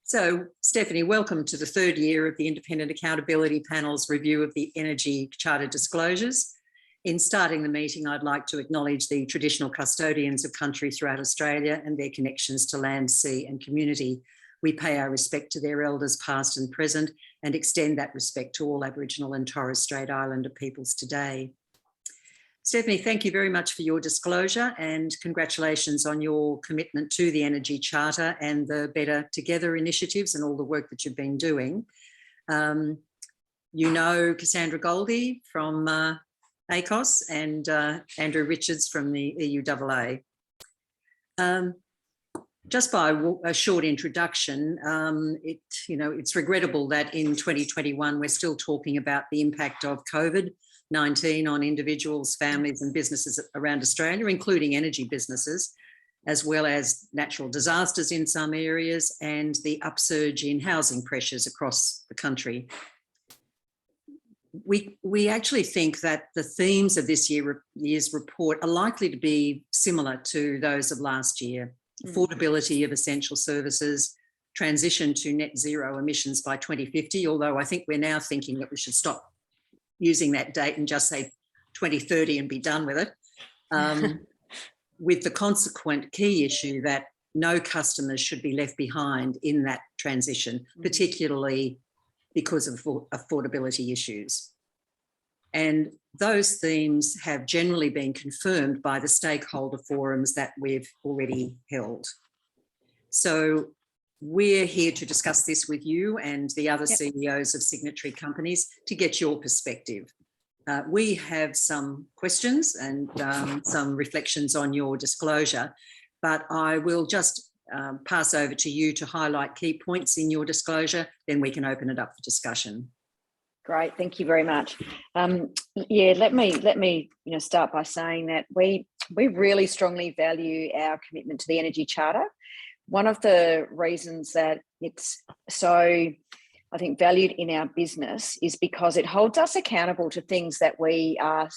So, Stephanie, welcome to the third year of the Independent Accountability Panel's review of the Energy Charter disclosures. In starting the meeting, I'd like to acknowledge the traditional custodians of country throughout Australia and their connections to land, sea and community. We pay our respect to their elders past and present and extend that respect to all Aboriginal and Torres Strait Islander peoples today. Stephanie, thank you very much for your disclosure and congratulations on your commitment to the Energy Charter and the Better Together initiatives and all the work that you've been doing. You know Cassandra Goldie from ACOS and Andrew Richards from the EUAA. Just by a short introduction, it's regrettable that in 2021 we're still talking about the impact of COVID-19 on individuals, families and businesses around Australia, including energy businesses, as well as natural disasters in some areas and the upsurge in housing pressures across the country. We actually think that the themes of this year's report are likely to be similar to those of last year. Affordability of essential services, transition to net zero emissions by 2050, although I think we're now thinking that we should stop using that date and just say 2030 and be done with it, with the consequent key issue that no customers should be left behind in that transition, particularly because of affordability issues. And those themes have generally been confirmed by the stakeholder forums that we've already held. So we're here to discuss this with you and the other CEOs of signatory companies to get your perspective. We have some questions and some reflections on your disclosure, but I will just pass over to you to highlight key points in your disclosure, then we can open it up for discussion. Great, thank you very much. Let me start by saying that we really strongly value our commitment to the Energy Charter. One of the reasons that it's so, I think, valued in our business is because it holds us accountable to things that we are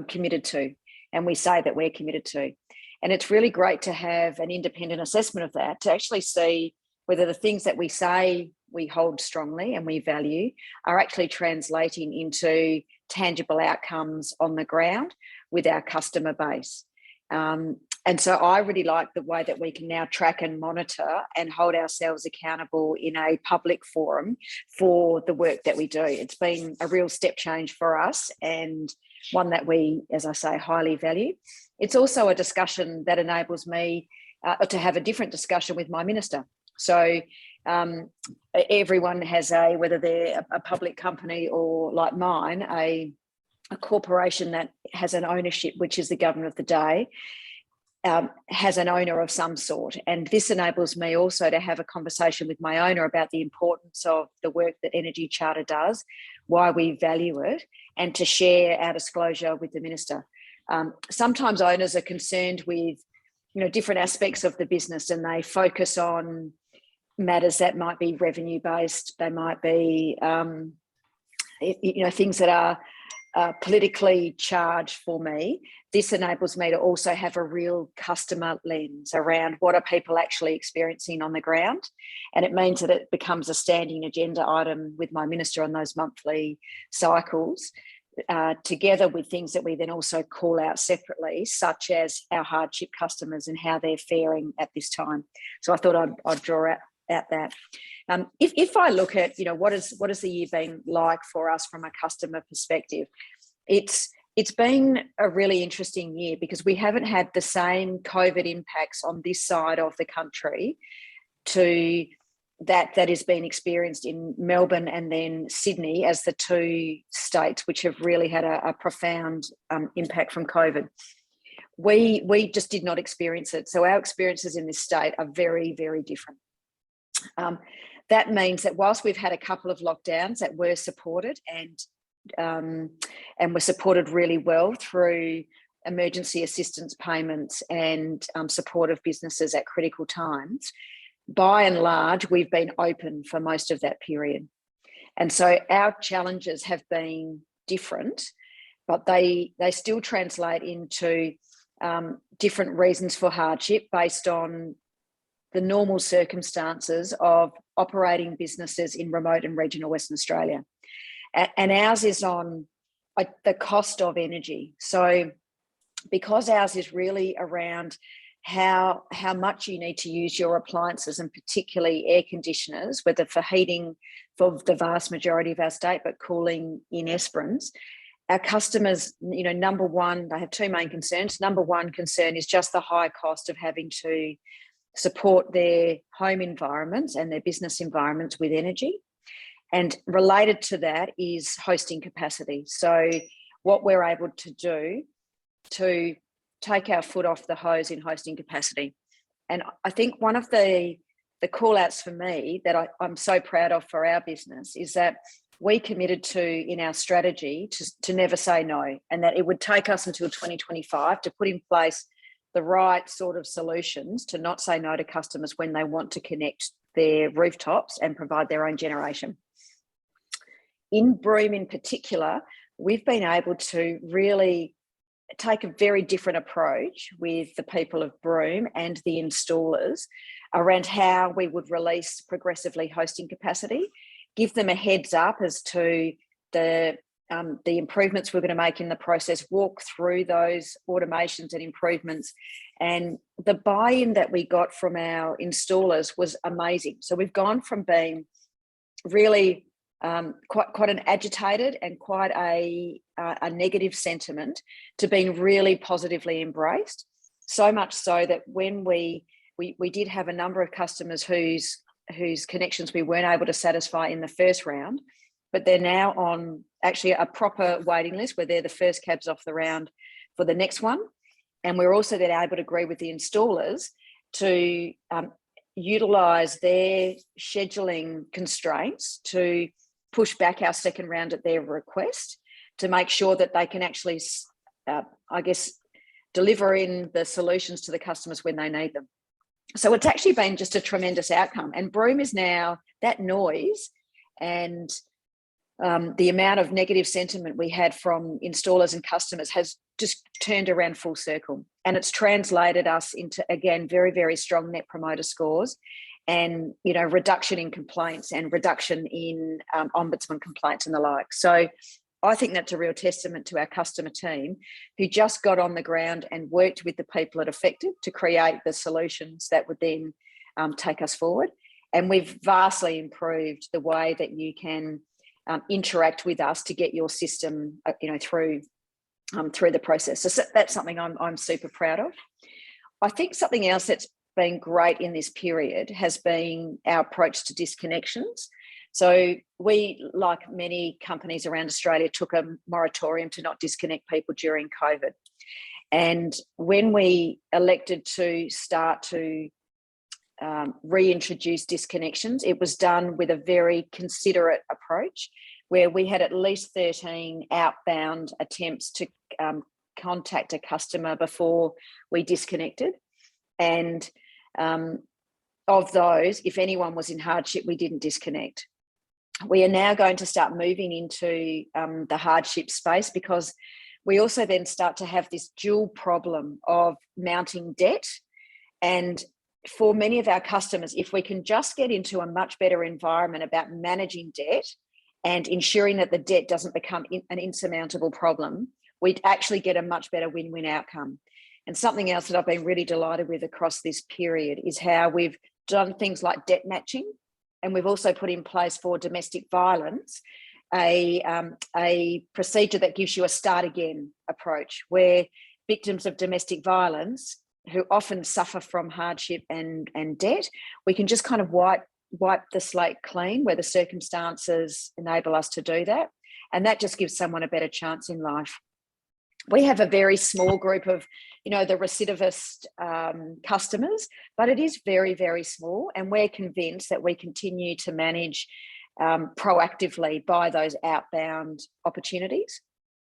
committed to, and we say that we're committed to. And it's really great to have an independent assessment of that, to actually see whether the things that we say we hold strongly and we value are actually translating into tangible outcomes on the ground with our customer base. And so I really like the way that we can now track and monitor and hold ourselves accountable in a public forum for the work that we do. It's been a real step change for us and one that we, as I say, highly value. It's also a discussion that enables me to have a different discussion with my minister. So everyone has whether they're a public company or like mine, a corporation that has an ownership, which is the government of the day, has an owner of some sort. And this enables me also to have a conversation with my owner about the importance of the work that Energy Charter does, why we value it, and to share our disclosure with the minister. Sometimes owners are concerned with different aspects of the business and they focus on matters that might be revenue based. They might be things that are politically charged for me. This enables me to also have a real customer lens around what are people actually experiencing on the ground. And it means that it becomes a standing agenda item with my minister on those monthly cycles, together with things that we then also call out separately, such as our hardship customers and how they're faring at this time. So I thought I'd draw out that. If I look at what is the year been like for us from a customer perspective, it's been a really interesting year because we haven't had the same COVID impacts on this side of the country to that has been experienced in Melbourne and then Sydney as the two states which have really had a profound impact from COVID. We just did not experience it. So our experiences in this state are very, very different. That means that whilst we've had a couple of lockdowns that were supported and were supported really well through emergency assistance payments and support of businesses at critical times, by and large, we've been open for most of that period. And so our challenges have been different, but they still translate into different reasons for hardship based on the normal circumstances of operating businesses in remote and regional Western Australia. And ours is on the cost of energy. So because ours is really around how much you need to use your appliances, and particularly air conditioners, whether for heating for the vast majority of our state, but cooling in Esperance, our customers, number one, they have two main concerns. Number one concern is just the high cost of having to support their home environments and their business environments with energy. And related to that is hosting capacity. So what we're able to do to take our foot off the hose in hosting capacity. And I think one of the call outs for me that I'm so proud of for our business is that we committed to in our strategy to never say no, and that it would take us until 2025 to put in place the right sort of solutions to not say no to customers when they want to connect their rooftops and provide their own generation. In Broome in particular, we've been able to really take a very different approach with the people of Broome and the installers around how we would release progressively hosting capacity, give them a heads up as to the improvements we're going to make in the process, walk through those automations and improvements. And the buy-in that we got from our installers was amazing. So we've gone from being really quite an agitated and quite a negative sentiment to being really positively embraced. So much so that when we did have a number of customers whose connections we weren't able to satisfy in the first round, but they're now on actually a proper waiting list where they're the first cabs off the round for the next one. And we're also then able to agree with the installers to utilise their scheduling constraints to push back our second round at their request to make sure that they can actually, deliver in the solutions to the customers when they need them. So it's actually been just a tremendous outcome. And Broome is now, that noise and the amount of negative sentiment we had from installers and customers has just turned around full circle. And it's translated us into, again, very, very strong net promoter scores and, reduction in complaints and reduction in ombudsman complaints and the like. So I think that's a real testament to our customer team who just got on the ground and worked with the people it affected to create the solutions that would then take us forward. And we've vastly improved the way that you can interact with us to get your system, through the process. So that's something I'm super proud of. I think something else that's been great in this period has been our approach to disconnections. So we, like many companies around Australia, took a moratorium to not disconnect people during COVID. And when we elected to start to reintroduce disconnections, it was done with a very considerate approach where we had at least 13 outbound attempts to contact a customer before we disconnected. And of those, if anyone was in hardship, we didn't disconnect. We are now going to start moving into the hardship space because we also then start to have this dual problem of mounting debt. And for many of our customers, if we can just get into a much better environment about managing debt and ensuring that the debt doesn't become an insurmountable problem, we'd actually get a much better win-win outcome. And something else that I've been really delighted with across this period is how we've done things like debt matching. And we've also put in place for domestic violence a procedure that gives you a start again approach, where victims of domestic violence who often suffer from hardship and debt, we can just kind of wipe the slate clean where the circumstances enable us to do that. And that just gives someone a better chance in life. We have a very small group of, the recidivist customers, but it is very, very small. And we're convinced that we continue to manage proactively by those outbound opportunities.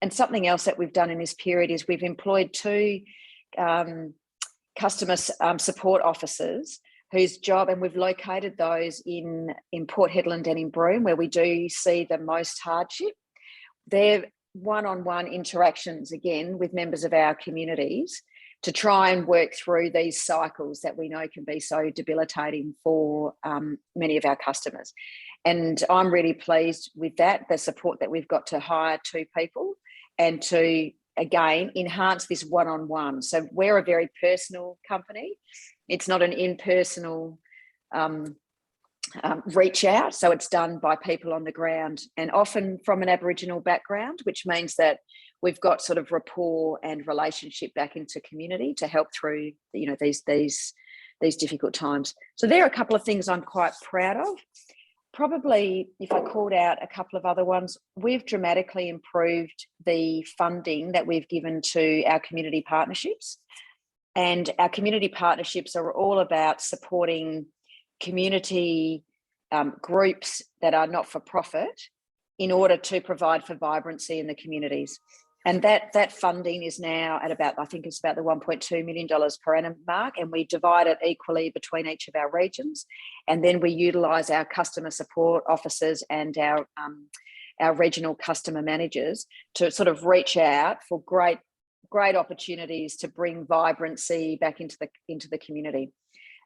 And something else that we've done in this period is we've employed 2 customer support officers whose job, and we've located those in Port Hedland and in Broome, where we do see the most hardship. They're one-on-one interactions, again, with members of our communities try and work through these cycles that we know can be so debilitating for many of our customers. And I'm really pleased with that, the support that we've got to hire 2 people and to, again, enhance this one-on-one. So we're a very personal company. It's not an impersonal reach out. So it's done by people on the ground, and often from an Aboriginal background, which means that we've got sort of rapport and relationship back into community to help through, you know, these difficult times. So there are a couple of things I'm quite proud of. Probably, if I called out a couple of other ones, we've dramatically improved the funding that we've given to our community partnerships. And our community partnerships are all about supporting community groups that are not for profit in order to provide for vibrancy in the communities. And that funding is now at about, I think it's about the $1.2 million per annum mark, and we divide it equally between each of our regions. And then we utilise our customer support officers and our regional customer managers to sort of reach out for great opportunities to bring vibrancy back into the community.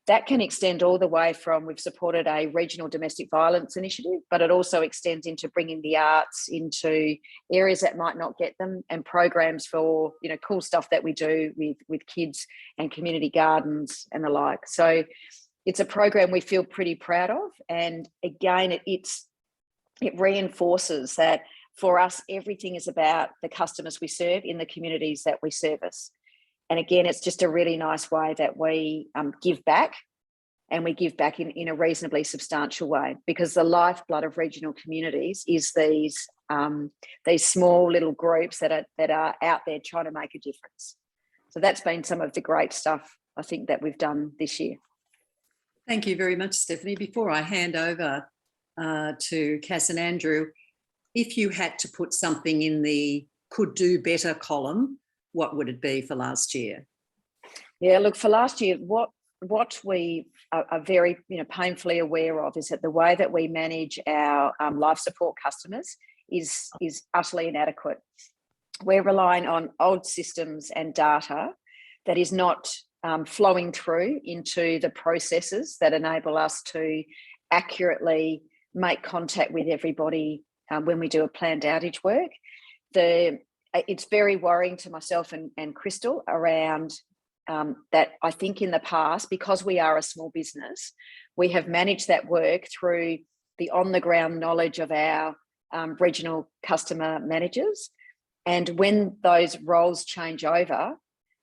That can extend all the way from, we've supported a regional domestic violence initiative, but it also extends into bringing the arts into areas that might not get them, and programs for, you know, cool stuff that we do with kids and community gardens and the like. So it's a program we feel pretty proud of. And again, it reinforces that for us, everything is about the customers we serve in the communities that we service. And again, it's just a really nice way that we give back, and we give back in a reasonably substantial way, because the lifeblood of regional communities is these small little groups that are out there trying to make a difference. So that's been some of the great stuff, I think, that we've done this year. Thank you very much, Stephanie. Before I hand over to Cass and Andrew, if you had to put something in the could do better column, what would it be for last year? Yeah, look, for last year, what we are very, you know, painfully aware of is that the way that we manage our life support customers is utterly inadequate. We're relying on old systems and data that is not flowing through into the processes that enable us to accurately make contact with everybody when we do a planned outage work. It's very worrying to myself and Crystal around that. I think in the past, because we are a small business, we have managed that work through the on-the-ground knowledge of our regional customer managers. And when those roles change over,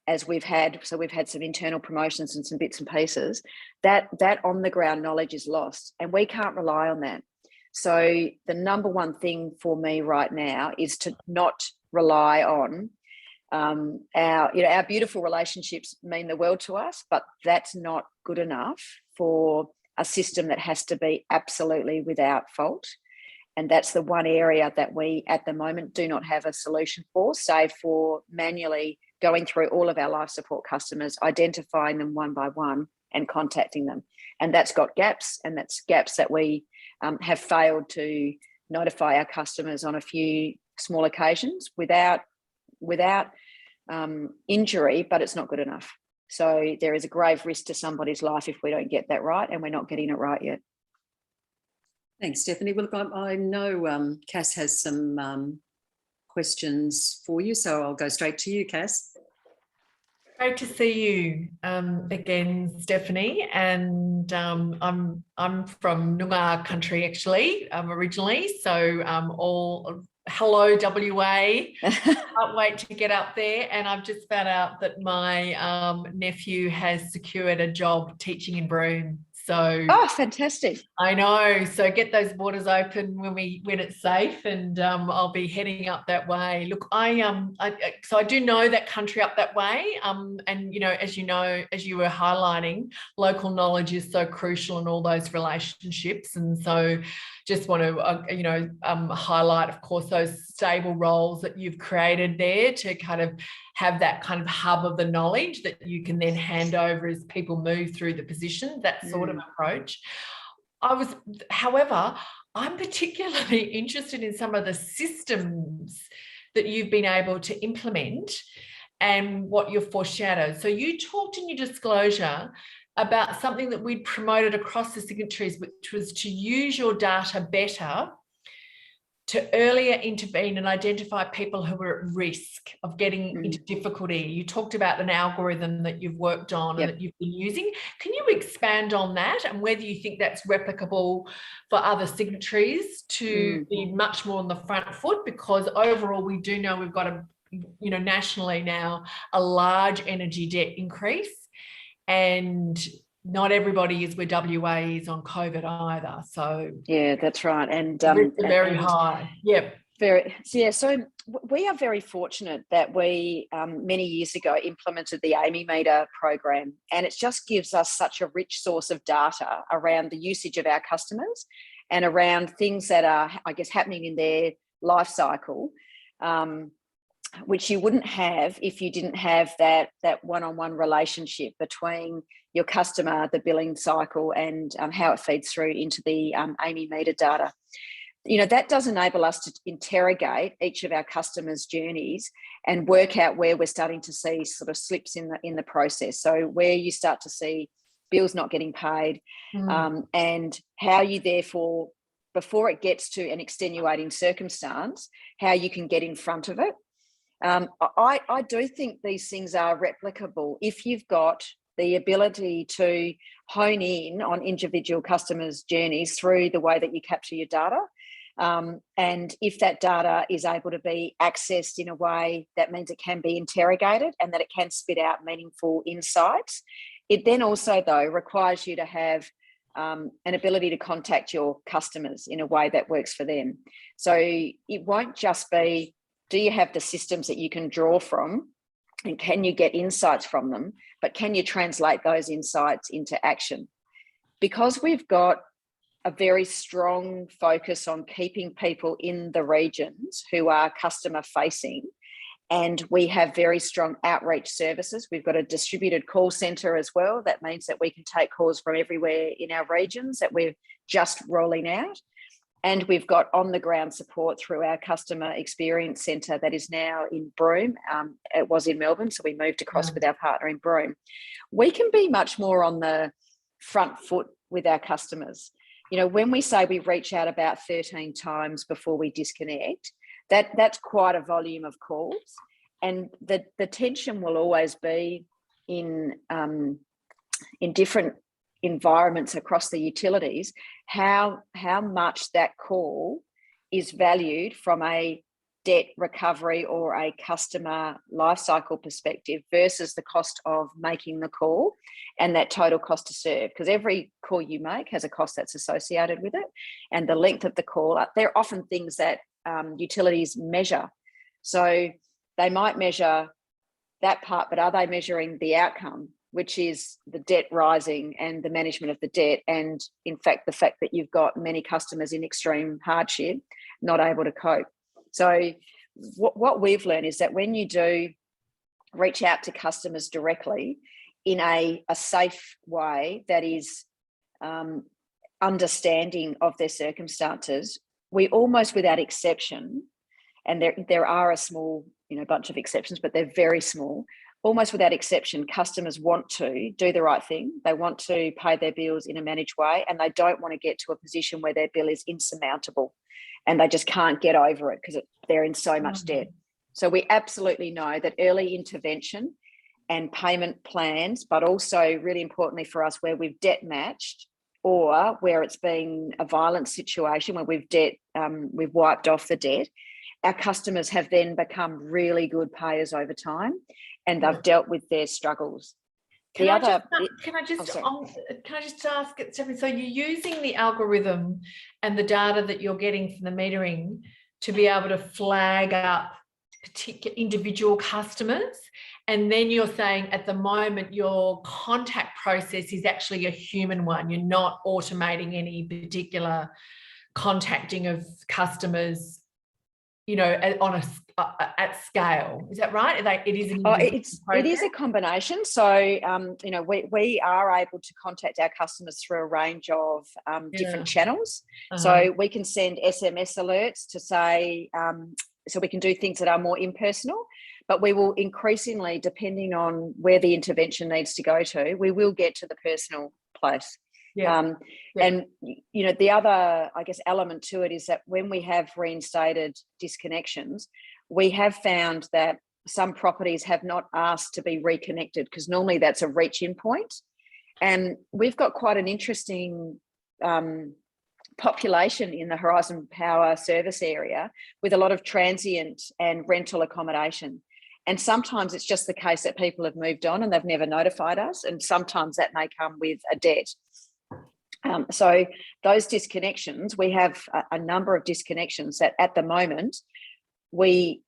as we've had some internal promotions and some bits and pieces, that on-the-ground knowledge is lost, and we can't rely on that. So the number one thing for me right now is to not rely on our beautiful relationships mean the world to us, but that's not good enough for a system that has to be absolutely without fault. And that's the one area that we at the moment do not have a solution for, save for manually going through all of our life support customers, identifying them one by one and contacting them. And that's got gaps, and that's gaps that we have failed to notify our customers on a few small occasions without injury, but it's not good enough. So there is a grave risk to somebody's life if we don't get that right, and we're not getting it right yet. Thanks, Stephanie. Well, look, I know Cass has some questions for you, so I'll go straight to you, Cass. Great to see you again, Stephanie. And I'm from Noongar country, actually, originally. So hello, WA. Can't wait to get up there. And I've just found out that my nephew has secured a job teaching in Broome. So fantastic. I know. So get those borders open when it's safe, and I'll be heading up that way. Look, so I do know that country up that way. And as you were highlighting, local knowledge is so crucial in all those relationships. And so just want to highlight, of course, those stable roles that you've created there to kind of have that kind of hub of the knowledge that you can then hand over as people move through the position, that sort of approach. However, I'm particularly interested in some of the systems that you've been able to implement and what you've foreshadowed. So you talked in your disclosure about something that we'd promoted across the signatories, which was to use your data better to earlier intervene and identify people who were at risk of getting into difficulty. You talked about an algorithm that you've worked on and that you've been using. Can you expand on that and whether you think that's replicable for other signatories to be much more on the front foot? Because overall, we do know we've got nationally now, a large energy debt increase, and not everybody is where WA is on COVID either. So yeah, that's right. And very high. Yep. So we are very fortunate that we many years ago implemented the AMI meter program, and it just gives us such a rich source of data around the usage of our customers and around things that are, I guess, happening in their life cycle, which you wouldn't have if you didn't have that one-on-one relationship between your customer, the billing cycle, and how it feeds through into the AMI meter data. That does enable us to interrogate each of our customers' journeys and work out where we're starting to see sort of slips in the process. So where you start to see bills not getting paid, and how you therefore, before it gets to an extenuating circumstance, how you can get in front of it. I do think these things are replicable if you've got the ability to hone in on individual customers' journeys through the way that you capture your data. And if that data is able to be accessed in a way that means it can be interrogated and that it can spit out meaningful insights, it then also, though, requires you to have an ability to contact your customers in a way that works for them. So it won't just be, do you have the systems that you can draw from and can you get insights from them, but can you translate those insights into action? Because we've got a very strong focus on keeping people in the regions who are customer facing, and we have very strong outreach services. We've got a distributed call centre as well. That means that we can take calls from everywhere in our regions that we're just rolling out. And we've got on-the-ground support through our customer experience centre that is now in Broome. It was in Melbourne, so we moved across with our partner in Broome. We can be much more on the front foot with our customers. When we say we reach out about 13 times before we disconnect, that's quite a volume of calls. And the tension will always be in different environments across the utilities, how much that call is valued from a debt recovery or a customer lifecycle perspective versus the cost of making the call and that total cost to serve. Because every call you make has a cost that's associated with it, and the length of the call. There are often things that utilities measure. So they might measure that part, but are they measuring the outcome, which is the debt rising and the management of the debt, and in fact the fact that you've got many customers in extreme hardship not able to cope. So what we've learned is that when you do reach out to customers directly in a safe way that is understanding of their circumstances, we almost without exception, and there are a small bunch of exceptions, but they're very small, almost without exception, customers want to do the right thing. They want to pay their bills in a managed way, and they don't want to get to a position where their bill is insurmountable and they just can't get over it because they're in so much debt. So we absolutely know that early intervention and payment plans, but also really importantly for us, where we've debt matched or where it's been a violent situation where we've wiped off the debt, our customers have then become really good payers over time, and they've dealt with their struggles. Can I just ask, Stephanie, so you're using the algorithm and the data that you're getting from the metering to be able to flag up particular individual customers, and then you're saying at the moment your contact process is actually a human one. You're not automating any particular contacting of customers, at scale. Is that right? It is a combination. So we are able to contact our customers through a range of different channels. So we can send SMS alerts to say, so we can do things that are more impersonal, but we will increasingly, depending on where the intervention needs to go to, we will get to the personal place. Yeah. And, you know, the other, I guess, element to it is that when we have reinstated disconnections, we have found that some properties have not asked to be reconnected, because normally that's a reach-in point. And we've got quite an interesting population in the Horizon Power service area with a lot of transient and rental accommodation. And sometimes it's just the case that people have moved on and they've never notified us. And sometimes that may come with a debt. So those disconnections, we have a number of disconnections that at the moment we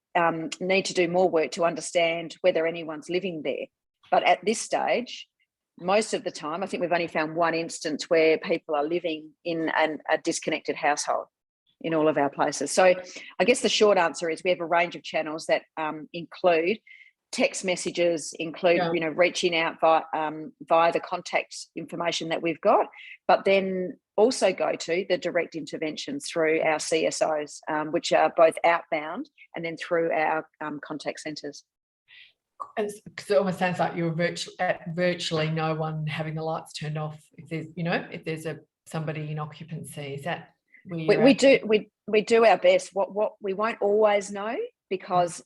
need to do more work to understand whether anyone's living there. But at this stage, most of the time, I think we've only found one instance where people are living in a disconnected household in all of our places. So I guess the short answer is we have a range of channels that include text messages, include, you know, reaching out via the contact information that we've got, but then also go to the direct interventions through our CSOs, which are both outbound and then through our contact centres. Because it almost sounds like you're virtually no one having the lights turned off if there's, you know, if there's somebody in occupancy. Is that we do our best. What we won't always know, because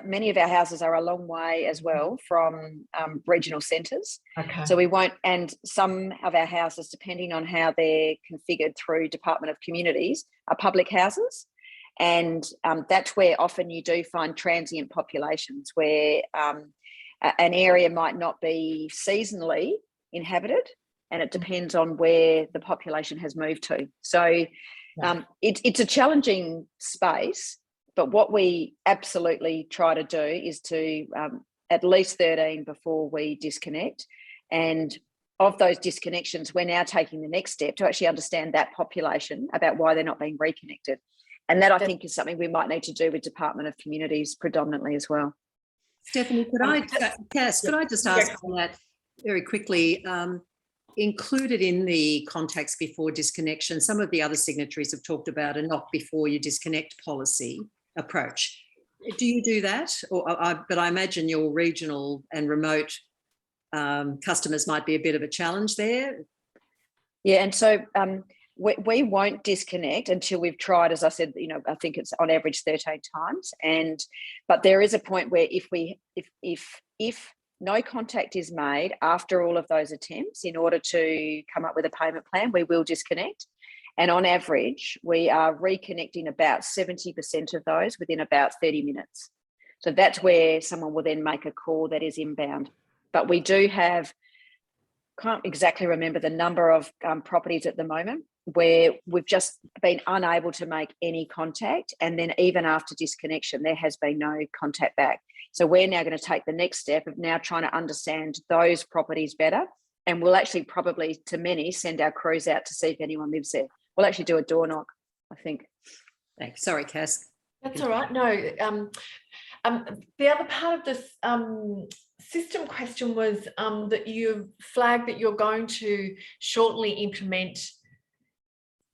many of our houses are a long way as well from regional centres. Okay. So we won't, and some of our houses, depending on how they're configured through Department of Communities, are public houses. And that's where often you do find transient populations where an area might not be seasonally inhabited, and it depends on where the population has moved to. So it's a challenging space, but what we absolutely try to do is to at least 13 before we disconnect. And of those disconnections, we're now taking the next step to actually understand that population about why they're not being reconnected. And that, I think, is something we might need to do with Department of Communities predominantly as well. Stephanie, Cass, could I just ask on that very quickly? Included in the contacts before disconnection, some of the other signatories have talked about a knock before you disconnect policy approach. Do you do that? But I imagine your regional and remote customers might be a bit of a challenge there. Yeah, and so we won't disconnect until we've tried, as I said, you know, I think it's on average 13 times. But there is a point where if no contact is made after all of those attempts in order to come up with a payment plan, we will disconnect. And on average, we are reconnecting about 70% of those within about 30 minutes. So that's where someone will then make a call that is inbound. But we do have, can't exactly remember the number of properties at the moment where we've just been unable to make any contact. And then even after disconnection, there has been no contact back. So we're now going to take the next step of now trying to understand those properties better. And we'll actually probably, to many, send our crews out to see if anyone lives there. We'll actually do a door knock, I think. Thanks. Sorry, Cass. That's all right. No, the other part of this system question was that you flagged that you're going to shortly implement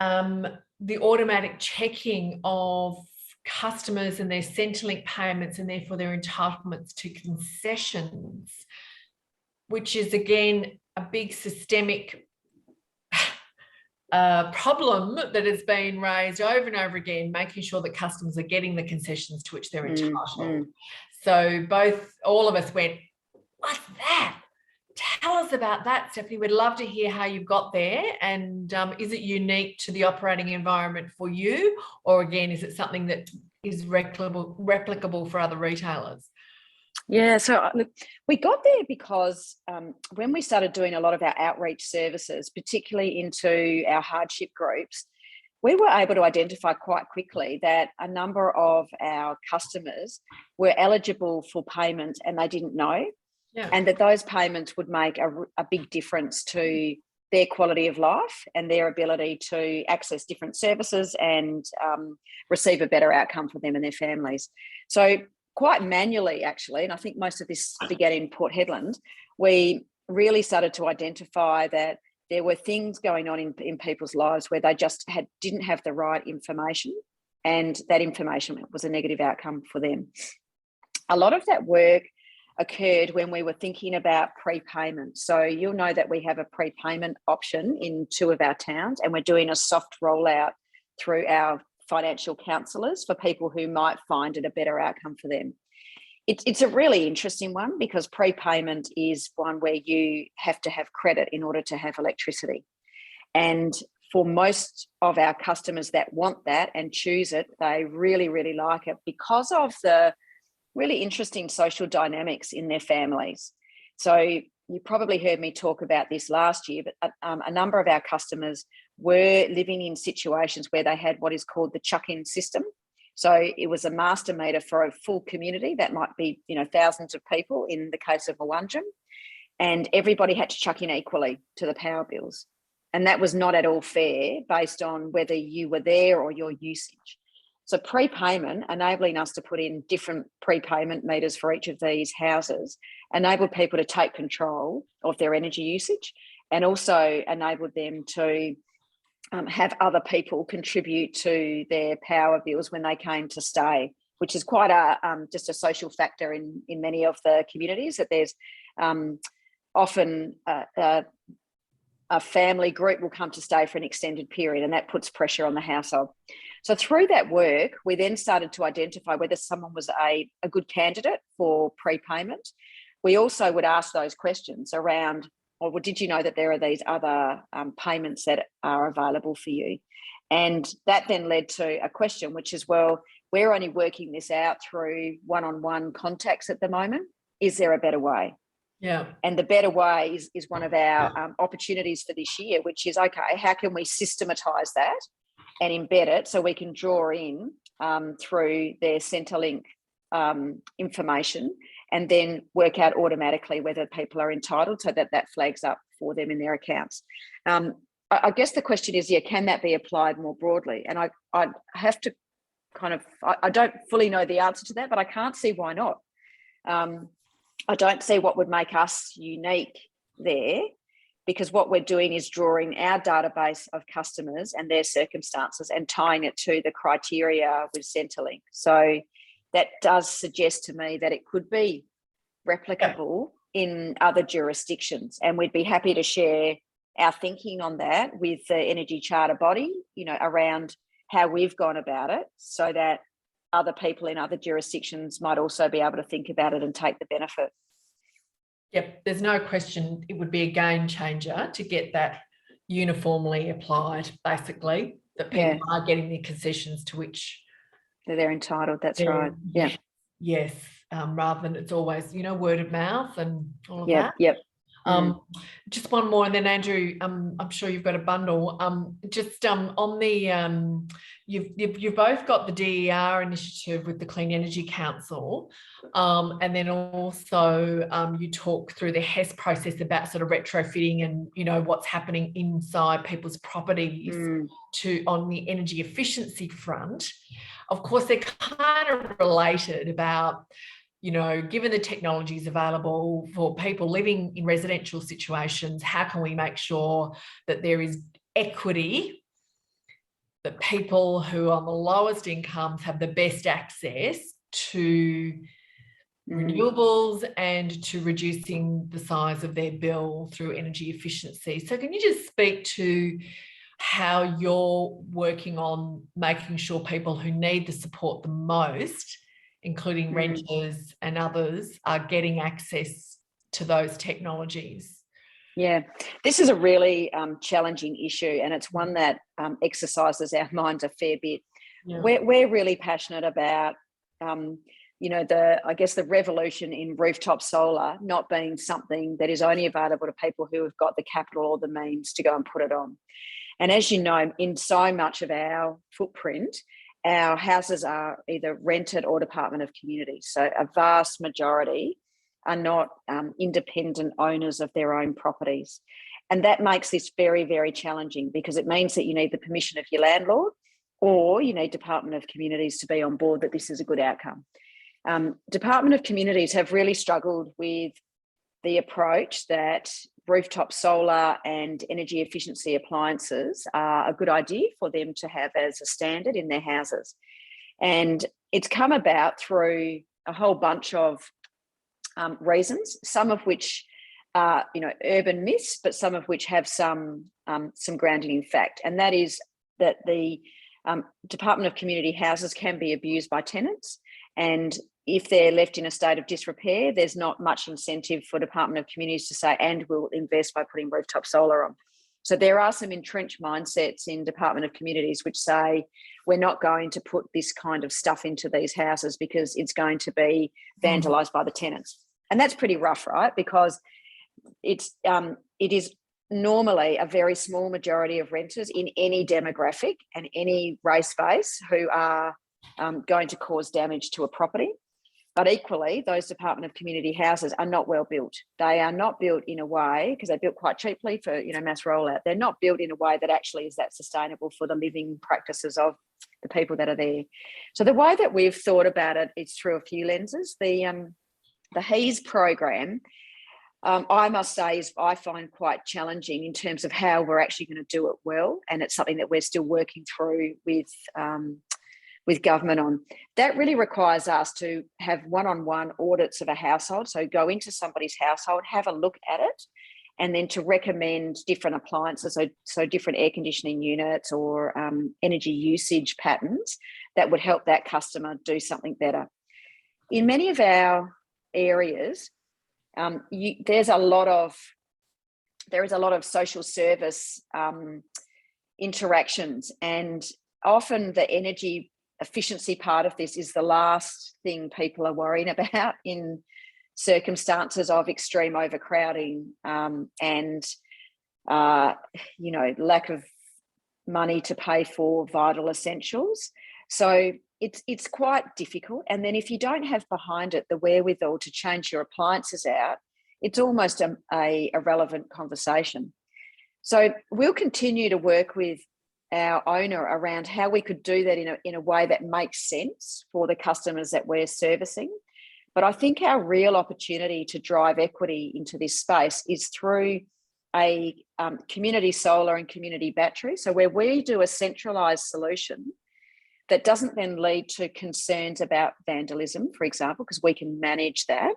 the automatic checking of customers and their Centrelink payments and therefore their entitlements to concessions, which is again a big systemic problem that has been raised over and over again, making sure that customers are getting the concessions to which they're entitled. So all of us went, what's that? Tell us about that, Stephanie. We'd love to hear how you've got there. And is it unique to the operating environment for you? Or again, is it something that is replicable for other retailers? Yeah, so look, we got there because when we started doing a lot of our outreach services, particularly into our hardship groups, we were able to identify quite quickly that a number of our customers were eligible for payment and they didn't know. Yeah. And that those payments would make a big difference to their quality of life and their ability to access different services and receive a better outcome for them and their families. So quite manually, actually, and I think most of this began in Port Hedland, we really started to identify that there were things going on in people's lives where they just didn't have the right information, and that information was a negative outcome for them. a lot of that work occurred when we were thinking about prepayment. So you'll know that we have a prepayment option in 2 of our towns, and we're doing a soft rollout through our financial counsellors for people who might find it a better outcome for them. It's a really interesting one because prepayment is one where you have to have credit in order to have electricity. And for most of our customers that want that and choose it, they really, really like it because of the really interesting social dynamics in their families. So you probably heard me talk about this last year, but a number of our customers were living in situations where they had what is called the chuck-in system. So it was a master meter for a full community that might be, thousands of people in the case of Mawuntjum, and everybody had to chuck in equally to the power bills. And that was not at all fair based on whether you were there or your usage. So prepayment, enabling us to put in different prepayment meters for each of these houses, enabled people to take control of their energy usage and also enabled them to have other people contribute to their power bills when they came to stay, which is quite just a social factor in many of the communities, that there's often a family group will come to stay for an extended period, and that puts pressure on the household. So through that work, we then started to identify whether someone was a good candidate for prepayment. We also would ask those questions around, well, did you know that there are these other payments that are available for you? And that then led to a question, which is, well, we're only working this out through one-on-one contacts at the moment. Is there a better way? Yeah. And the better way is one of our opportunities for this year, which is, okay, how can we systematise that and embed it so we can draw in through their Centrelink information and then work out automatically whether people are entitled so that flags up for them in their accounts. I guess the question is, can that be applied more broadly? And I have to I don't fully know the answer to that, but I can't see why not. I don't see what would make us unique there, because what we're doing is drawing our database of customers and their circumstances and tying it to the criteria with Centrelink. So that does suggest to me that it could be replicable in other jurisdictions, and we'd be happy to share our thinking on that with the Energy Charter body, around how we've gone about it, so that other people in other jurisdictions might also be able to think about it and take the benefit. Yep, there's no question it would be a game changer to get that uniformly applied, basically, that people are getting the concessions to which they're entitled. That's right. Yeah. Yes. Rather than it's always, word of mouth and all of that. Yep. Just one more, and then Andrew, I'm sure you've got a bundle. On the you've both got the DER initiative with the Clean Energy Council, and then also you talk through the HES process about sort of retrofitting and what's happening inside people's properties on the energy efficiency front. Of course, they're kind of related about, given the technologies available for people living in residential situations, how can we make sure that there is equity, that people who are on the lowest incomes have the best access to renewables and to reducing the size of their bill through energy efficiency? So can you just speak to how you're working on making sure people who need the support the most, including renters and others, are getting access to those technologies? Yeah, this is a really challenging issue, and it's one that exercises our minds a fair bit. Yeah. We're really passionate about, the revolution in rooftop solar not being something that is only available to people who have got the capital or the means to go and put it on. And as you know, in so much of our footprint, our houses are either rented or Department of Communities. So a vast majority are not independent owners of their own properties. And that makes this very, very challenging, because it means that you need the permission of your landlord, or you need Department of Communities to be on board that this is a good outcome. Department of Communities have really struggled with the approach that rooftop solar and energy efficiency appliances are a good idea for them to have as a standard in their houses. And it's come about through a whole bunch of reasons, some of which are, urban myths, but some of which have some grounding in fact. And that is that the Department of Community Houses can be abused by tenants. And if they're left in a state of disrepair, there's not much incentive for Department of Communities to say, and we'll invest by putting rooftop solar on. So there are some entrenched mindsets in Department of Communities which say, we're not going to put this kind of stuff into these houses because it's going to be vandalised by the tenants. And that's pretty rough, right? Because it is normally a very small majority of renters in any demographic and any race base who are going to cause damage to a property. But equally, those Department of Community Houses are not well built. They are not built in a way, because they're built quite cheaply for mass rollout. They're not built in a way that actually is that sustainable for the living practices of the people that are there. So the way that we've thought about it is through a few lenses. The HEAS program, I must say, I find quite challenging in terms of how we're actually going to do it well, and it's something that we're still working through with government on. That really requires us to have one-on-one audits of a household. So go into somebody's household, have a look at it, and then to recommend different appliances, so different air conditioning units or energy usage patterns that would help that customer do something better. In many of our areas, there is a lot of social service interactions, and often the energy efficiency part of this is the last thing people are worrying about in circumstances of extreme overcrowding and lack of money to pay for vital essentials. So it's quite difficult. And then if you don't have behind it the wherewithal to change your appliances out, it's almost a irrelevant conversation. So we'll continue to work with our owner around how we could do that in a way that makes sense for the customers that we're servicing. But I think our real opportunity to drive equity into this space is through a community solar and community battery. So where we do a centralised solution that doesn't then lead to concerns about vandalism, for example, because we can manage that.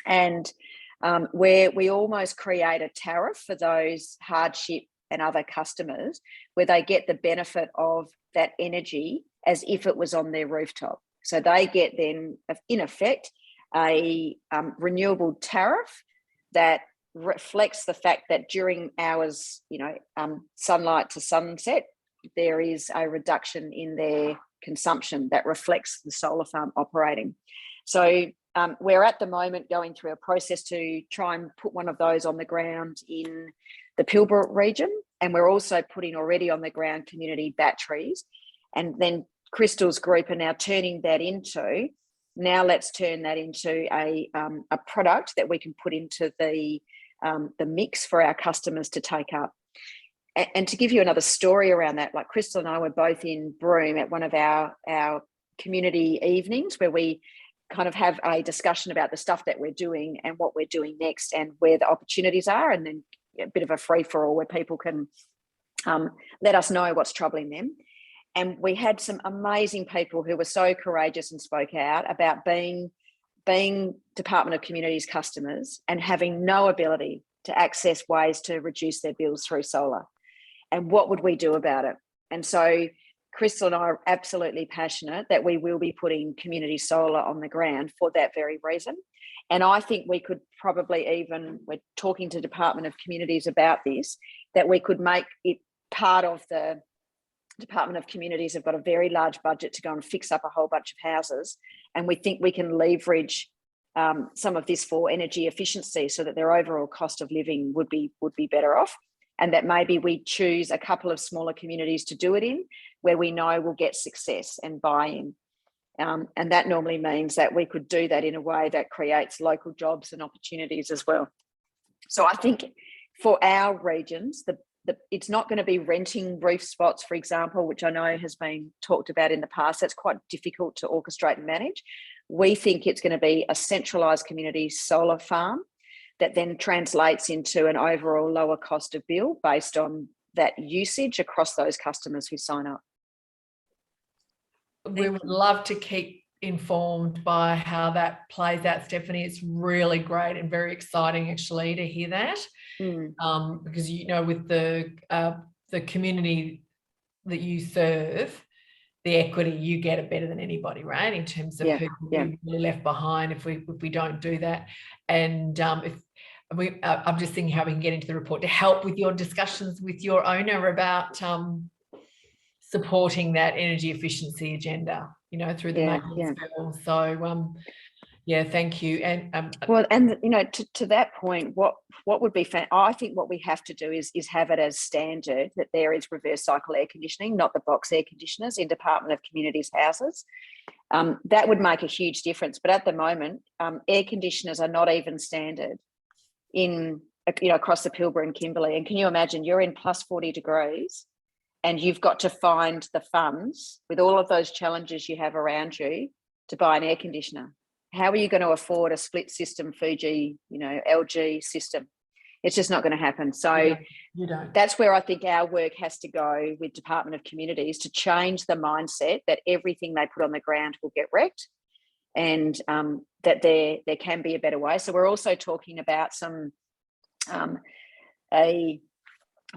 And where we almost create a tariff for those hardship and other customers where they get the benefit of that energy as if it was on their rooftop. So they get then, in effect, a renewable tariff that reflects the fact that during hours, sunlight to sunset, there is a reduction in their consumption that reflects the solar farm operating. So we're at the moment going through a process to try and put one of those on the ground in the Pilbara region, and we're also putting already on the ground community batteries. And then Crystal's group are now turning that into, now let's turn that into a product that we can put into the mix for our customers to take up. And to give you another story around that, like Crystal and I were both in Broome at one of our community evenings where we kind of have a discussion about the stuff that we're doing and what we're doing next and where the opportunities are, and then a bit of a free-for-all where people can let us know what's troubling them. And we had some amazing people who were so courageous and spoke out about being Department of Communities customers and having no ability to access ways to reduce their bills through solar. And what would we do about it? And so Crystal and I are absolutely passionate that we will be putting community solar on the ground for that very reason. And I think we could probably even, we're talking to Department of Communities about this, that we could make it part of the Department of Communities have got a very large budget to go and fix up a whole bunch of houses. And we think we can leverage some of this for energy efficiency so that their overall cost of living would be better off. And that maybe we choose a couple of smaller communities to do it in where we know we'll get success and buy-in. And that normally means that we could do that in a way that creates local jobs and opportunities as well. So I think for our regions, it's not going to be renting roof spots, for example, which I know has been talked about in the past. That's quite difficult to orchestrate and manage. We think it's going to be a centralised community solar farm that then translates into an overall lower cost of bill based on that usage across those customers who sign up. We would love to keep informed by how that plays out, Stephanie. It's really great and very exciting actually to hear that, because with the community that you serve, the equity, you get it better than anybody, right? In terms of who we're really left behind if we don't do that. And I'm just thinking how we can get into the report to help with your discussions with your owner about supporting that energy efficiency agenda, through the maintenance bill. So thank you. And to that point, what would be I think what we have to do is have it as standard that there is reverse cycle air conditioning, not the box air conditioners, in Department of Communities houses. That would make a huge difference. But at the moment, air conditioners are not even standard in across the Pilbara and Kimberley. And can you imagine, you're in plus 40 degrees and you've got to find the funds with all of those challenges you have around you to buy an air conditioner? How are you going to afford a split system Fuji, LG system? It's just not going to happen. So you don't. That's where I think our work has to go with Department of Communities, to change the mindset that everything they put on the ground will get wrecked, and that there can be a better way. So we're also talking about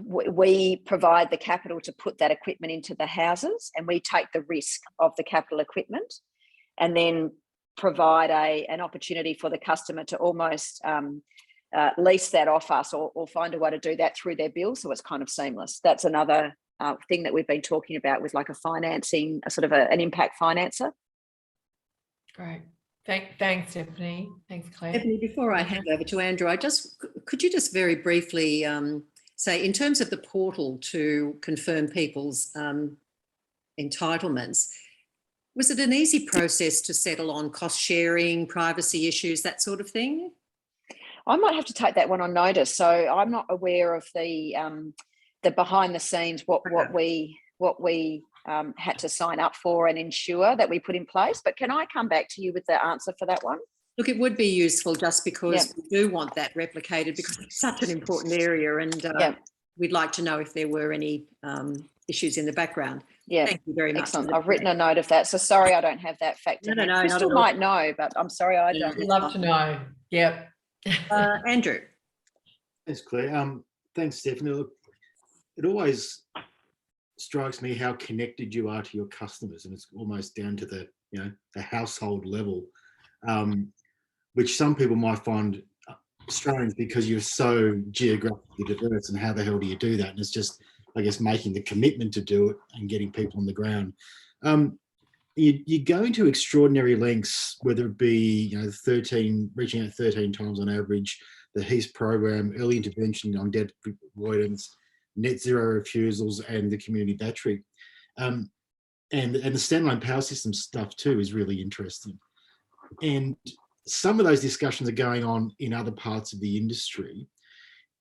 we provide the capital to put that equipment into the houses, and we take the risk of the capital equipment, and then provide an opportunity for the customer to almost lease that off us, or find a way to do that through their bill, so it's kind of seamless. That's another thing that we've been talking about with like a financing, a sort of an impact financer. Great. Thanks, Stephanie. Thanks, Claire. Stephanie, before I hand over to Andrew, could you just very briefly say, in terms of the portal to confirm people's entitlements, was it an easy process to settle on cost sharing, privacy issues, that sort of thing? I might have to take that one on notice. So I'm not aware of the behind the scenes, what we had to sign up for and ensure that we put in place. But can I come back to you with the answer for that one? Look, it would be useful, just because we do want that replicated, because it's such an important area, and we'd like to know if there were any issues in the background. Yeah, thank you very much. Excellent. I've written a note of that. So sorry, I don't have that fact. No, Crystal might know, but I'm sorry, I don't. We'd love to know. Yep. Andrew. Thanks, Claire. Thanks, Stephanie. Look, it always strikes me how connected you are to your customers, and it's almost down to the household level, which some people might find strange because you're so geographically diverse, and how the hell do you do that? And it's just, I guess, making the commitment to do it and getting people on the ground. You go into extraordinary lengths, whether it be reaching out 13 times on average, the HEAST program, early intervention on debt avoidance, net zero refusals, and the community battery, and the standalone power system stuff too is really interesting. And some of those discussions are going on in other parts of the industry.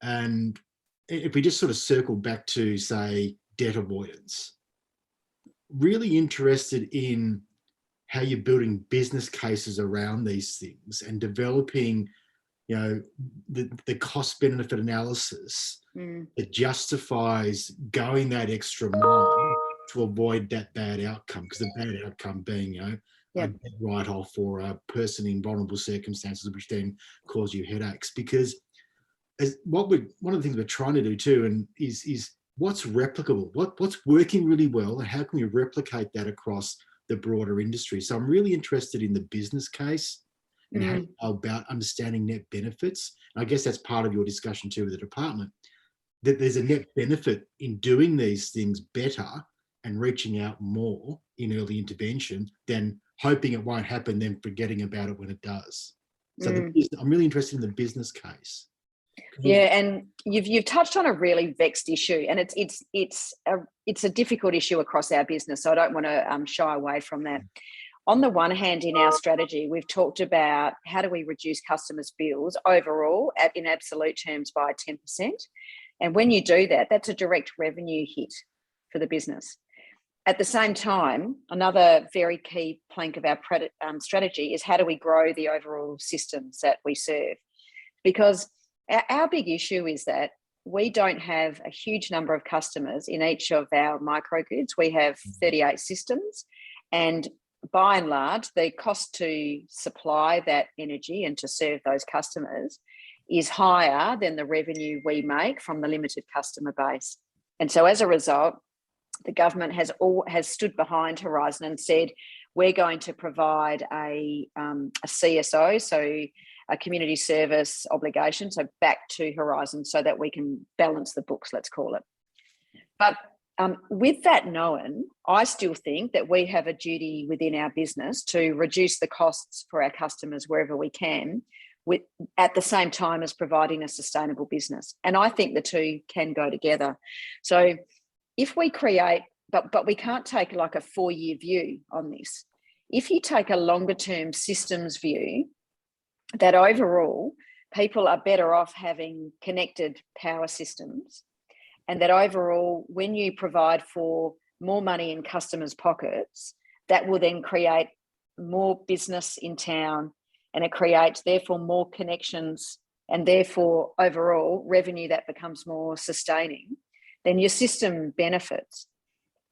And if we just sort of circle back to, say, debt avoidance, really interested in how you're building business cases around these things and developing, the cost benefit analysis that justifies going that extra mile to avoid that bad outcome, because the bad outcome being, a write-off for a person in vulnerable circumstances, which then cause you headaches. Because one of the things we're trying to do too, and is what's replicable, what's working really well, and how can we replicate that across the broader industry? So I'm really interested in the business case and how you go about understanding net benefits. And I guess that's part of your discussion too with the department, that there's a net benefit in doing these things better and reaching out more in early intervention than hoping it won't happen, then forgetting about it when it does. So I'm really interested in the business case. Yeah, and you've touched on a really vexed issue, and it's a difficult issue across our business. So I don't want to shy away from that. On the one hand, in our strategy, we've talked about how do we reduce customers' bills overall in absolute terms by 10%. And when you do that, that's a direct revenue hit for the business. At the same time, another very key plank of our strategy is how do we grow the overall systems that we serve? Because our big issue is that we don't have a huge number of customers in each of our microgrids. We have 38 systems, and by and large, the cost to supply that energy and to serve those customers is higher than the revenue we make from the limited customer base. And so as a result, the government has stood behind Horizon and said, we're going to provide a CSO, so a community service obligation, so back to Horizon so that we can balance the books, let's call it. But with that known, I still think that we have a duty within our business to reduce the costs for our customers wherever we can, at the same time as providing a sustainable business. And I think the two can go together. So if we create, but we can't take like a 4-year view on this. If you take a longer term systems view, that overall people are better off having connected power systems, and that overall, when you provide for more money in customers' pockets, that will then create more business in town, and it creates therefore more connections, and therefore overall revenue that becomes more sustaining, then your system benefits.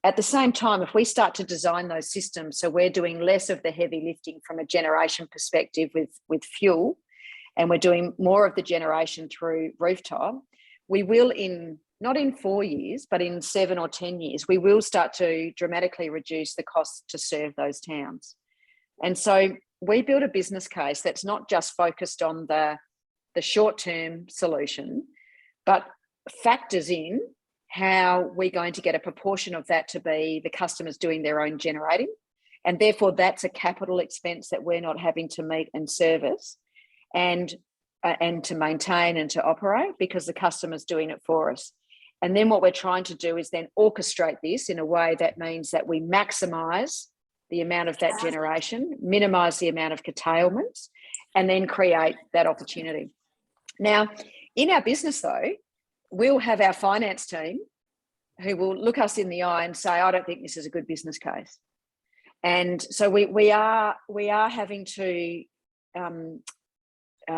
At the same time, if we start to design those systems so we're doing less of the heavy lifting from a generation perspective with fuel, and we're doing more of the generation through rooftop, we will, not in 4 years, but in 7 or 10 years, we will start to dramatically reduce the cost to serve those towns. And so we build a business case that's not just focused on the short-term solution, but factors in how we're going to get a proportion of that to be the customers doing their own generating. And therefore, that's a capital expense that we're not having to meet and service and to maintain and to operate, because the customer's doing it for us. And then what we're trying to do is then orchestrate this in a way that means that we maximise the amount of that generation, minimise the amount of curtailments, and then create that opportunity. Now, in our business though, we'll have our finance team who will look us in the eye and say, I don't think this is a good business case. And so we are having to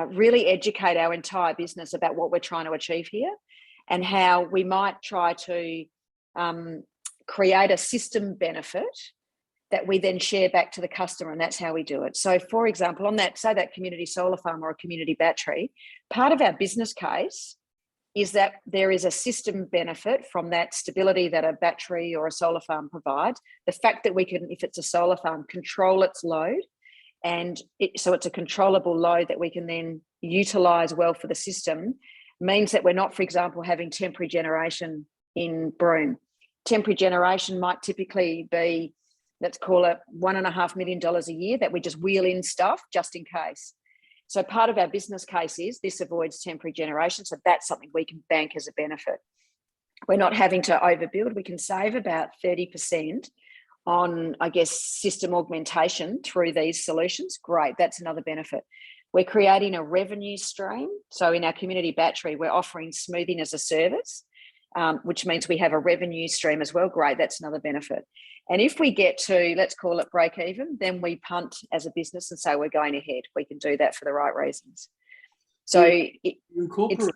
really educate our entire business about what we're trying to achieve here, and how we might try to create a system benefit that we then share back to the customer, and that's how we do it. So for example, on that, say that community solar farm or a community battery, part of our business case is that there is a system benefit from that stability that a battery or a solar farm provides. The fact that we can, if it's a solar farm, control its load, and so it's a controllable load that we can then utilise well for the system, means that we're not, for example, having temporary generation in Broome. Temporary generation might typically be, let's call it $1.5 million a year that we just wheel in stuff just in case. So part of our business case is this avoids temporary generation. So that's something we can bank as a benefit. We're not having to overbuild. We can save about 30% on, I guess, system augmentation through these solutions. Great, that's another benefit. We're creating a revenue stream. So in our community battery, we're offering smoothing as a service, which means we have a revenue stream as well. Great, that's another benefit. And if we get to, let's call it break even, then we punt as a business and say we're going ahead. We can do that for the right reasons. So incorporate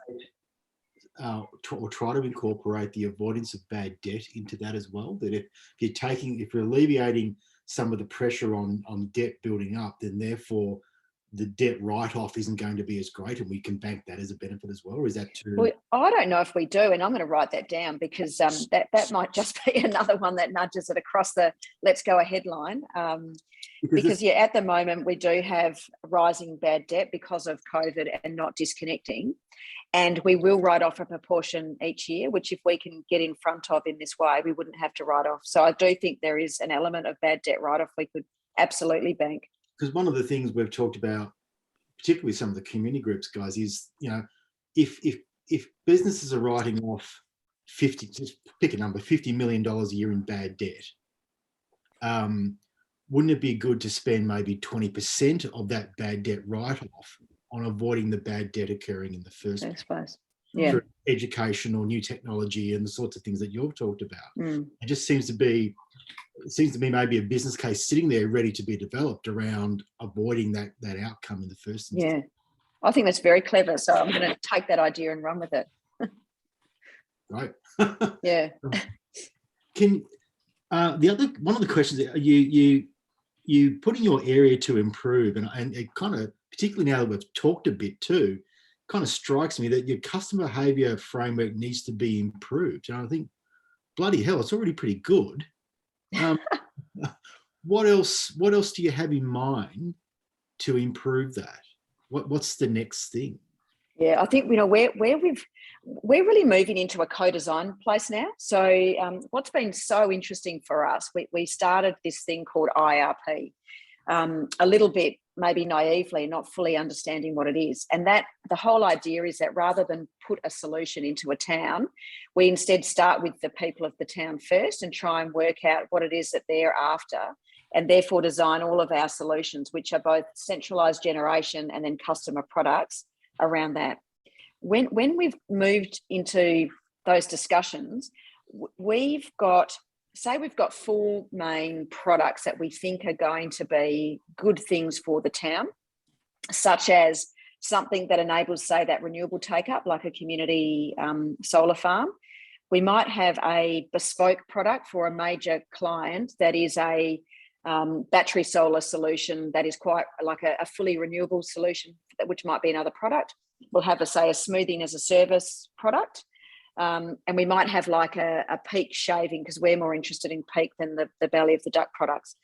or try to incorporate the avoidance of bad debt into that as well. That if you're alleviating some of the pressure on debt building up, then therefore the debt write-off isn't going to be as great, and we can bank that as a benefit as well. Or is that too? Well, I don't know if we do, and I'm going to write that down, because that might just be another one that nudges it across the let's go ahead line. Because yeah, at the moment we do have rising bad debt because of COVID and not disconnecting, and we will write off a proportion each year, which if we can get in front of in this way, we wouldn't have to write off. So I do think there is an element of bad debt write-off we could absolutely bank. Because one of the things we've talked about, particularly with some of the community groups, guys, is, you know, if businesses are writing off just pick a number, $50 million a year in bad debt, wouldn't it be good to spend maybe 20% of that bad debt write-off on avoiding the bad debt occurring in the first place? I suppose. Yeah. Through education or new technology and the sorts of things that you've talked about. It just seems to be maybe a business case sitting there ready to be developed around avoiding that outcome in the first instance. Yeah, I think that's very clever. So I'm going to take that idea and run with it. Right. Yeah. Can one of the questions that you you put in your area to improve, and it kind of, particularly now that we've talked a bit too, kind of strikes me that your customer behaviour framework needs to be improved. And I think, bloody hell, it's already pretty good. What else do you have in mind to improve that? What's the next thing? Yeah, I think we're really moving into a co-design place now. So what's been so interesting for us, we started this thing called IRP, a little bit maybe naively, not fully understanding what it is. And that the whole idea is that rather than put a solution into a town, we instead start with the people of the town first and try and work out what it is that they're after, and therefore design all of our solutions, which are both centralised generation and then customer products around that. When we've moved into those discussions, we've got 4 main products that we think are going to be good things for the town, such as something that enables, say, that renewable take-up, like a community solar farm. We might have a bespoke product for a major client that is a battery solar solution that is quite like a fully renewable solution, which might be another product. We'll have, say, a smoothing as a service product. And we might have like a peak shaving, because we're more interested in peak than the belly of the duck products.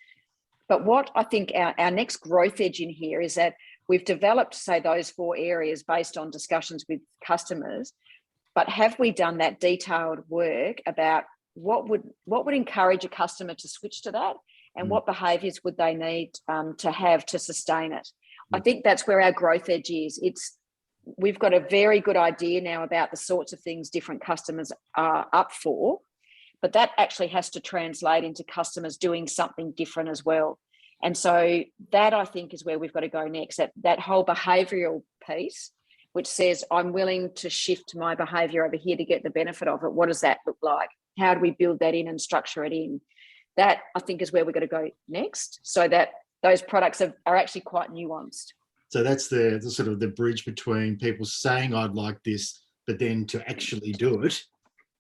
But what I think our next growth edge in here is that we've developed, say, those 4 areas based on discussions with customers. But have we done that detailed work about what would encourage a customer to switch to that, and what behaviours would they need to have to sustain it? I think that's where our growth edge is. We've got a very good idea now about the sorts of things different customers are up for, but that actually has to translate into customers doing something different as well. And so that, I think, is where we've got to go next, that whole behavioural piece, which says, I'm willing to shift my behaviour over here to get the benefit of it. What does that look like? How do we build that in and structure it in? That, I think, is where we're going to go next, so that those products are actually quite nuanced. So that's the sort of the bridge between people saying I'd like this, but then to actually do it.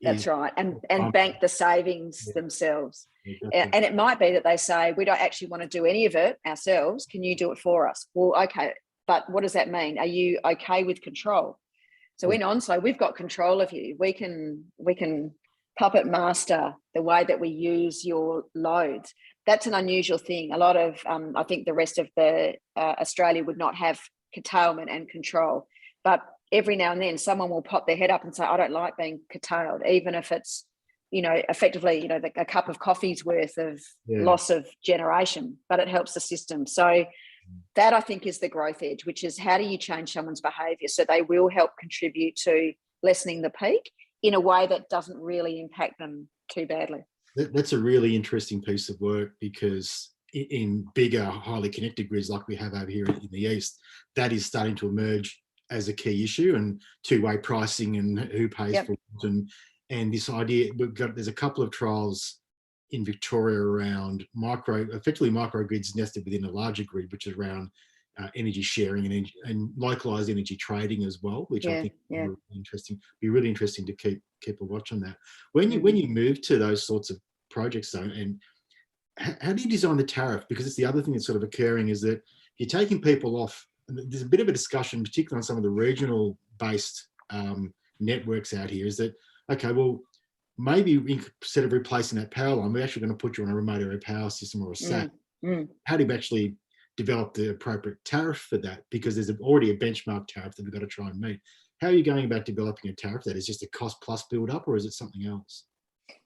That's right. And bank the savings themselves. Yeah, and it might be that they say, we don't actually want to do any of it ourselves. Can you do it for us? Well, okay. But what does that mean? Are you okay with control? So in Onslow, we've got control of you. We can puppet master the way that we use your loads. That's an unusual thing. A lot of, I think the rest of the Australia would not have curtailment and control. But every now and then someone will pop their head up and say, I don't like being curtailed, even if it's, effectively, a cup of coffee's worth of loss of generation, but it helps the system. So that, I think, is the growth edge, which is how do you change someone's behaviour so they will help contribute to lessening the peak in a way that doesn't really impact them too badly. That's a really interesting piece of work, because in bigger, highly connected grids like we have over here in the east, that is starting to emerge as a key issue, and two-way pricing and who pays for it, and this idea. There's a couple of trials in Victoria around effectively microgrids nested within a larger grid, which is around energy sharing and localized energy trading as well, which I think is really interesting. Be really interesting to keep a watch on that. When you move to those sorts of projects, though, and how do you design the tariff? Because it's the other thing that's sort of occurring is that you're taking people off. There's a bit of a discussion, particularly on some of the regional based networks out here, is that, okay, well, maybe instead of replacing that power line, we're actually going to put you on a remote area power system or a SAT. How do you actually develop the appropriate tariff for that? Because there's already a benchmark tariff that we've got to try and meet. How are you going about developing a tariff that is just a cost plus build up, or is it something else?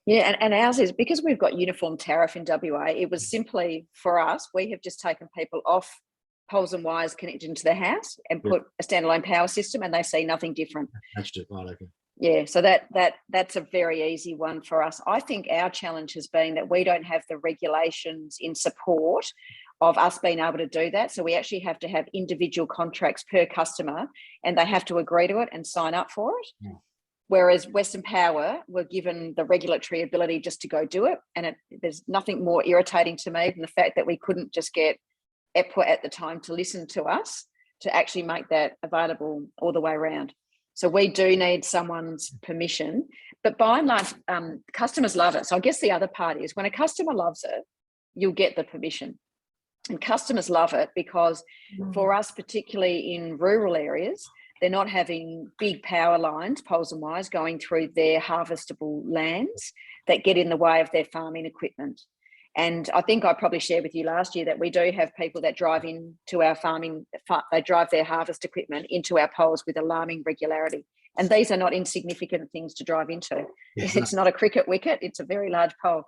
Yeah, and ours is, because we've got uniform tariff in WA, it was simply for us, we have just taken people off poles and wires connected into the house and put a standalone power system, and they see nothing different. Matched it, right, okay. Yeah, so that's a very easy one for us. I think our challenge has been that we don't have the regulations in support of us being able to do that. So we actually have to have individual contracts per customer, and they have to agree to it and sign up for it. Yeah. Whereas Western Power were given the regulatory ability just to go do it. And there's nothing more irritating to me than the fact that we couldn't just get EPWA at the time to listen to us to actually make that available all the way around. So we do need someone's permission, but by and large, customers love it. So I guess the other part is when a customer loves it, you'll get the permission. And customers love it because for us, particularly in rural areas, they're not having big power lines, poles and wires, going through their harvestable lands that get in the way of their farming equipment. And I think I probably shared with you last year that we do have people that drive into our they drive their harvest equipment into our poles with alarming regularity. And these are not insignificant things to drive into. Yeah. It's not a cricket wicket, it's a very large pole.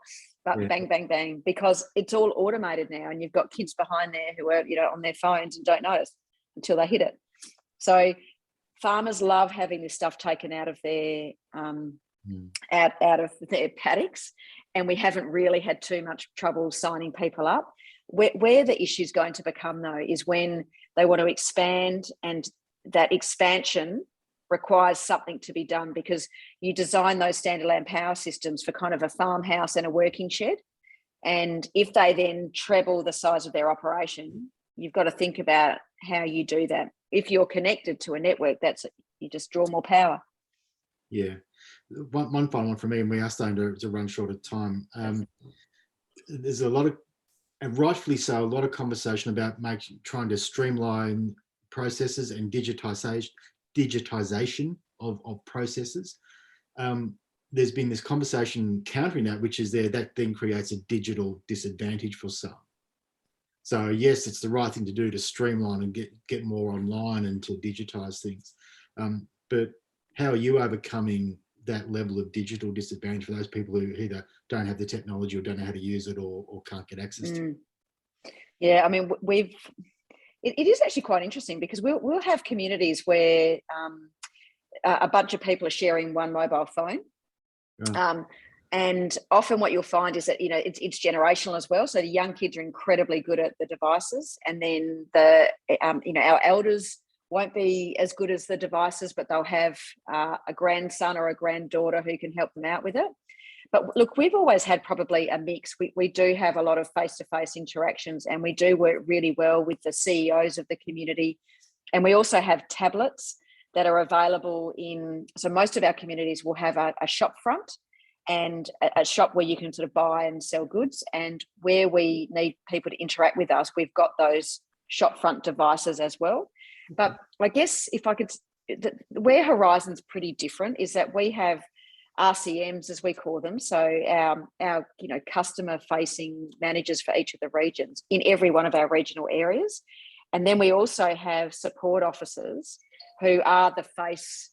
But Yeah. bang, bang, bang, because it's all automated now, and you've got kids behind there who are, on their phones and don't notice until they hit it. So farmers love having this stuff taken out of their out of their paddocks, and we haven't really had too much trouble signing people up. Where the issue is going to become, though, is when they want to expand, and that expansion requires something to be done, because you design those standalone power systems for kind of a farmhouse and a working shed. And if they then treble the size of their operation, you've got to think about how you do that. If you're connected to a network, you just draw more power. Yeah. One final one from me, and we are starting to run short of time. There's a lot of, and rightfully so, a lot of conversation about trying to streamline processes and digitization of processes. There's been this conversation countering that, which is that then creates a digital disadvantage for some. So yes, it's the right thing to do to streamline and get more online and to digitize things. But how are you overcoming that level of digital disadvantage for those people who either don't have the technology or don't know how to use it or can't get access to it? Yeah, I mean, it is actually quite interesting, because we'll have communities where a bunch of people are sharing one mobile phone. Right. And often what you'll find is that, it's generational as well. So the young kids are incredibly good at the devices, and then our elders won't be as good as the devices, but they'll have a grandson or a granddaughter who can help them out with it. But look, we've always had probably a mix. We do have a lot of face-to-face interactions, and we do work really well with the CEOs of the community. And we also have tablets that are available so most of our communities will have a shop front, and a shop where you can sort of buy and sell goods. And where we need people to interact with us, we've got those shop front devices as well. But I guess where Horizon's pretty different is that we have RCMs, as we call them, so our customer facing managers for each of the regions in every one of our regional areas. And then we also have support officers who are the face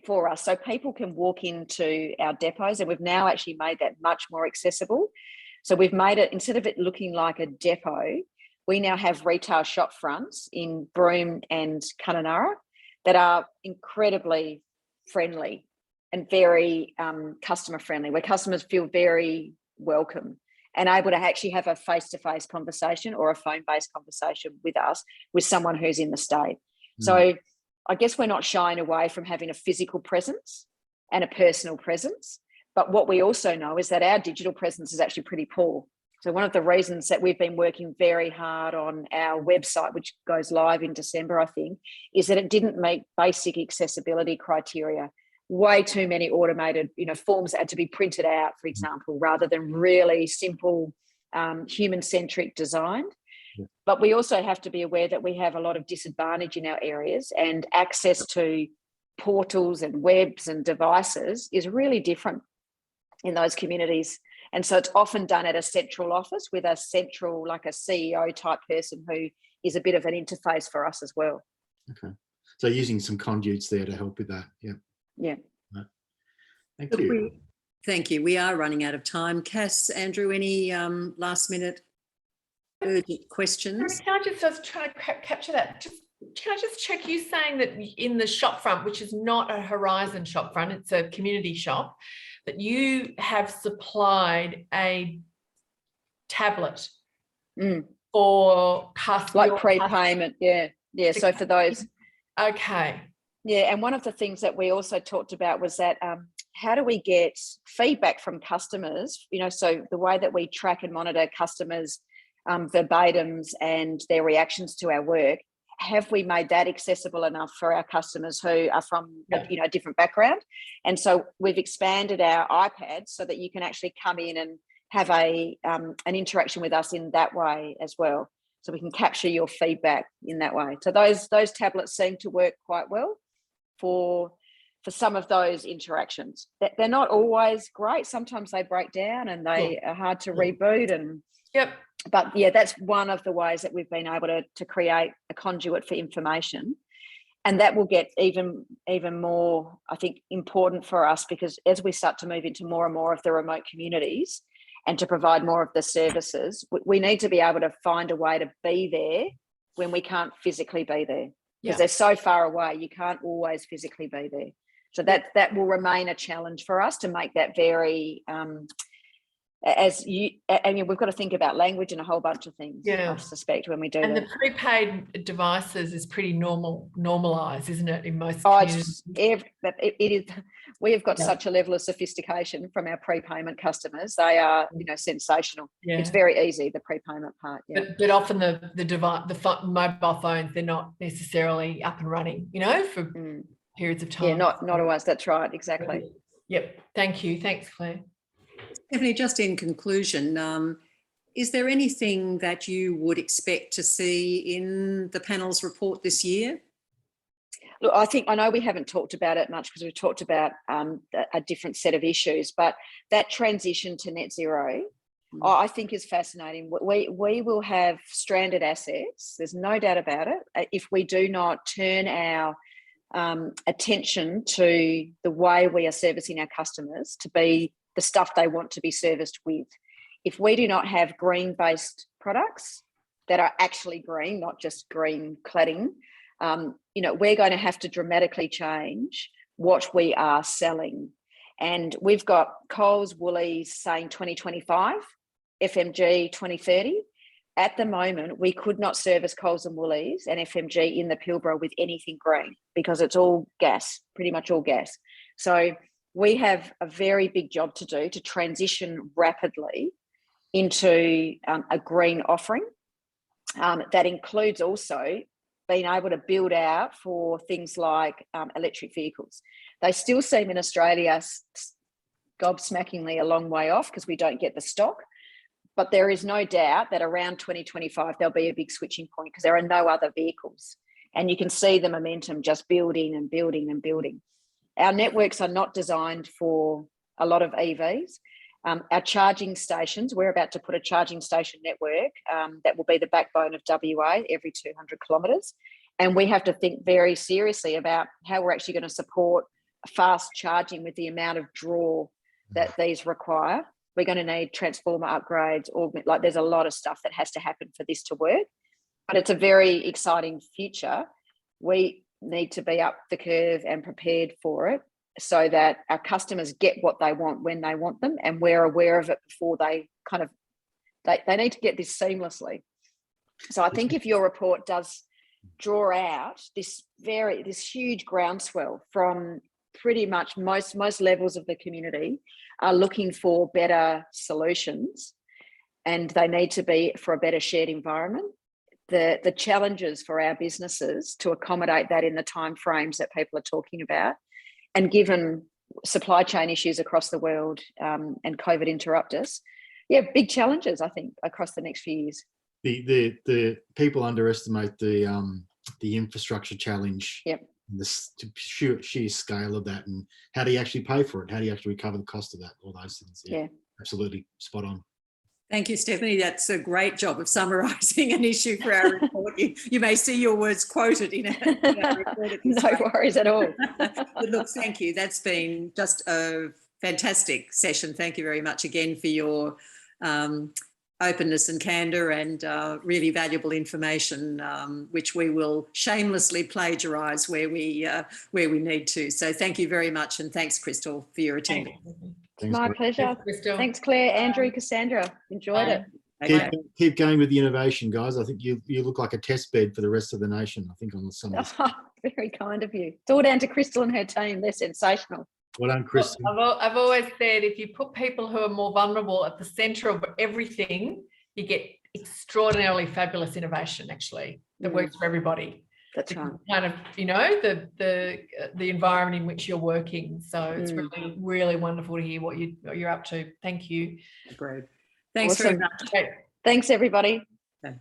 for us, so people can walk into our depots, and we've now actually made that much more accessible. So we've made it, instead of it looking like a depot, we now have retail shop fronts in Broome and Kununurra that are incredibly friendly and very customer friendly, where customers feel very welcome and able to actually have a face-to-face conversation or a phone-based conversation with us, with someone who's in the state. So I guess we're not shying away from having a physical presence and a personal presence. But what we also know is that our digital presence is actually pretty poor. So one of the reasons that we've been working very hard on our website, which goes live in December, I think, is that it didn't meet basic accessibility criteria. Way too many automated, forms that had to be printed out, for example, rather than really simple human-centric design. But we also have to be aware that we have a lot of disadvantage in our areas, and access to portals and webs and devices is really different in those communities. And so it's often done at a central office with a central, like a CEO type person who is a bit of an interface for us as well. Okay. So using some conduits there to help with that. Yeah. Yeah. Right. Thank you. Thank you. We are running out of time. Cass, Andrew, any last minute urgent questions? Can I just try to capture that? Can I just check, you saying that in the shop front, which is not a Horizon shop front, it's a community shop, that you have supplied a tablet for customers? Like prepayment, yeah. So for those. Okay. Yeah, and one of the things that we also talked about was that how do we get feedback from customers? So the way that we track and monitor customers' verbatims and their reactions to our work, have we made that accessible enough for our customers who are from a different background? And so we've expanded our iPads so that you can actually come in and have an interaction with us in that way as well. so we can capture your feedback in that way. So those tablets seem to work quite well for some of those interactions. They're not always great. Sometimes they break down and they are hard to reboot. And but yeah, that's one of the ways that we've been able to create a conduit for information. And that will get even more, I think, important for us, because as we start to move into more and more of the remote communities and to provide more of the services, we need to be able to find a way to be there when we can't physically be there, because they're so far away, you can't always physically be there. So that will remain a challenge for us to make that very, we've got to think about language and a whole bunch of things, I suspect, when we do and that. the prepaid devices is pretty normalized, isn't it, in most communities? It is. We have got such a level of sophistication from our prepayment customers. They are, sensational. It's very easy, the prepayment part. But often the mobile phones, they're not necessarily up and running, for periods of time. Not always. That's right. Exactly. Yep. Thank you. Thanks, Claire. Stephanie, just in conclusion, is there anything that you would expect to see in the panel's report this year? Look, I know we haven't talked about it much because we've talked about a different set of issues, but that transition to net zero, I think, is fascinating. We will have stranded assets. There's no doubt about it. If we do not turn our attention to the way we are servicing our customers to be the stuff they want to be serviced with. If we do not have green-based products that are actually green, not just green cladding, we're going to have to dramatically change what we are selling. And we've got Coles, Woolies saying 2025, FMG 2030. At the moment, we could not service Coles and Woolies and FMG in the Pilbara with anything green because it's all gas, pretty much all gas. So we have a very big job to do to transition rapidly into a green offering that includes also being able to build out for things like electric vehicles. They still seem in Australia gobsmackingly a long way off because we don't get the stock, but there is no doubt that around 2025 there'll be a big switching point because there are no other vehicles, and you can see the momentum just building and building and building. Our networks are not designed for a lot of EVs. Our charging stations, we're about to put a charging station network that will be the backbone of WA every 200 kilometres. And we have to think very seriously about how we're actually going to support fast charging with the amount of draw that these require. We're going to need transformer upgrades, or there's a lot of stuff that has to happen for this to work. But it's a very exciting future. We need to be up the curve and prepared for it so that our customers get what they want when they want them, and we're aware of it before they they need to get this seamlessly. So I think if your report does draw out this huge groundswell from pretty much most levels of the community are looking for better solutions, and they need to be for a better shared environment. The challenges for our businesses to accommodate that in the timeframes that people are talking about, and given supply chain issues across the world and COVID interrupt us, big challenges, I think, across the next few years. The people underestimate the infrastructure challenge. Yep. The sheer scale of that, and how do you actually pay for it? How do you actually recover the cost of that? All those things. Yeah. Absolutely spot on. Thank you, Stephanie. That's a great job of summarising an issue for our report. You may see your words quoted in our report. No worries at all. But look, thank you. That's been just a fantastic session. Thank you very much again for your openness and candour and really valuable information, which we will shamelessly plagiarise where we need to. So thank you very much, and thanks, Crystal, for your attendance. It's my pleasure. Thanks, Claire, Andrew, Cassandra. Enjoyed it. Okay. Keep going with the innovation, guys. I think you look like a test bed for the rest of the nation, I think, on some of this. Oh, very kind of you. It's all down to Crystal and her team. They're sensational. Well done, Crystal. I've always said, if you put people who are more vulnerable at the centre of everything, you get extraordinarily fabulous innovation, actually, that works for everybody. That's right. Kind of, the environment in which you're working. So it's really, really wonderful to hear what you're up to. Thank you. Great. Thanks very much. Thanks, everybody. Okay.